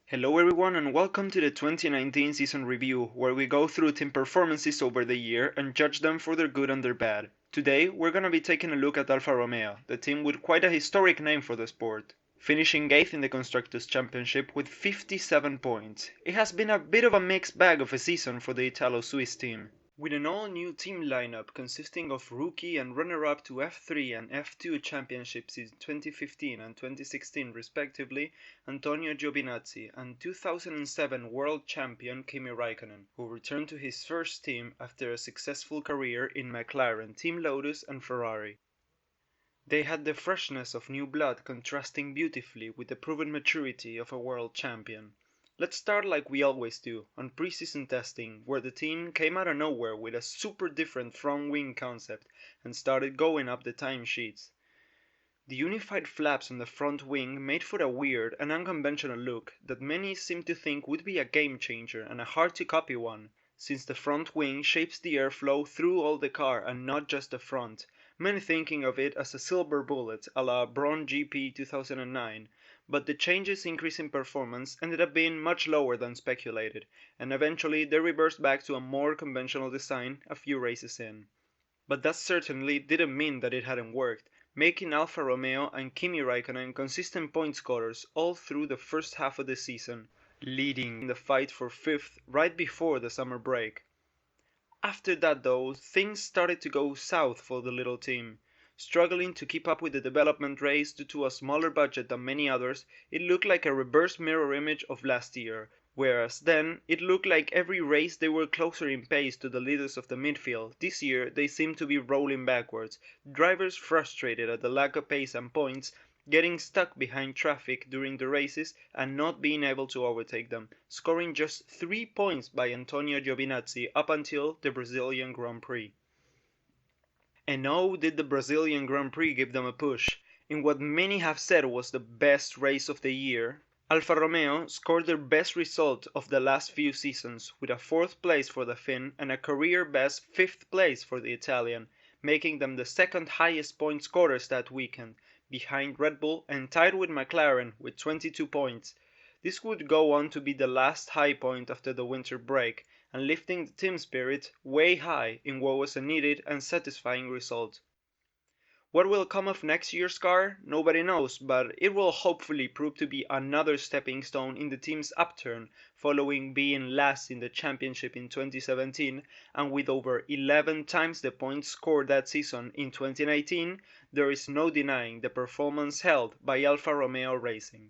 Hello everyone and welcome to the 2019 season review, where we go through team performances over the year and judge them for their good and their bad. Today we're gonna be taking a look at Alfa Romeo, the team with quite a historic name for the sport, finishing 8th in the Constructors' Championship with 57 points. It has been a bit of a mixed bag of a season for the Italo-Swiss team, with an all-new team lineup consisting of rookie and runner-up to F3 and F2 championships in 2015 and 2016 respectively, Antonio Giovinazzi, and 2007 world champion Kimi Raikkonen, who returned to his first team after a successful career in McLaren, Team Lotus and Ferrari. They had the freshness of new blood contrasting beautifully with the proven maturity of a world champion. Let's start like we always do, on preseason testing, where the team came out of nowhere with a super different front wing concept and started going up the timesheets. The unified flaps on the front wing made for a weird and unconventional look that many seem to think would be a game changer and a hard to copy one, since the front wing shapes the airflow through all the car and not just the front, many thinking of it as a silver bullet a la Braun GP 2009, but the changes increase in performance ended up being much lower than speculated, and eventually they reversed back to a more conventional design a few races in. But that certainly didn't mean that it hadn't worked, making Alfa Romeo and Kimi Raikkonen consistent point scorers all through the first half of the season, leading the fight for 5th right before the summer break. After that though, things started to go south for the little team. Struggling to keep up with the development race due to a smaller budget than many others, it looked like a reverse mirror image of last year, whereas then it looked like every race they were closer in pace to the leaders of the midfield. This year they seemed to be rolling backwards, drivers frustrated at the lack of pace and points, getting stuck behind traffic during the races and not being able to overtake them, scoring just 3 points by Antonio Giovinazzi up until the Brazilian Grand Prix. And oh, did the Brazilian Grand Prix give them a push. In what many have said was the best race of the year, Alfa Romeo scored their best result of the last few seasons, with a 4th place for the Finn and a career best 5th place for the Italian, making them the second highest point scorers that weekend, behind Red Bull and tied with McLaren with 22 points. This would go on to be the last high point after the winter break, and lifting the team spirit way high in what was a needed and satisfying result. What will come of next year's car? Nobody knows, but it will hopefully prove to be another stepping stone in the team's upturn, following being last in the championship in 2017, and with over 11 times the points scored that season in 2019, there is no denying the performance held by Alfa Romeo Racing.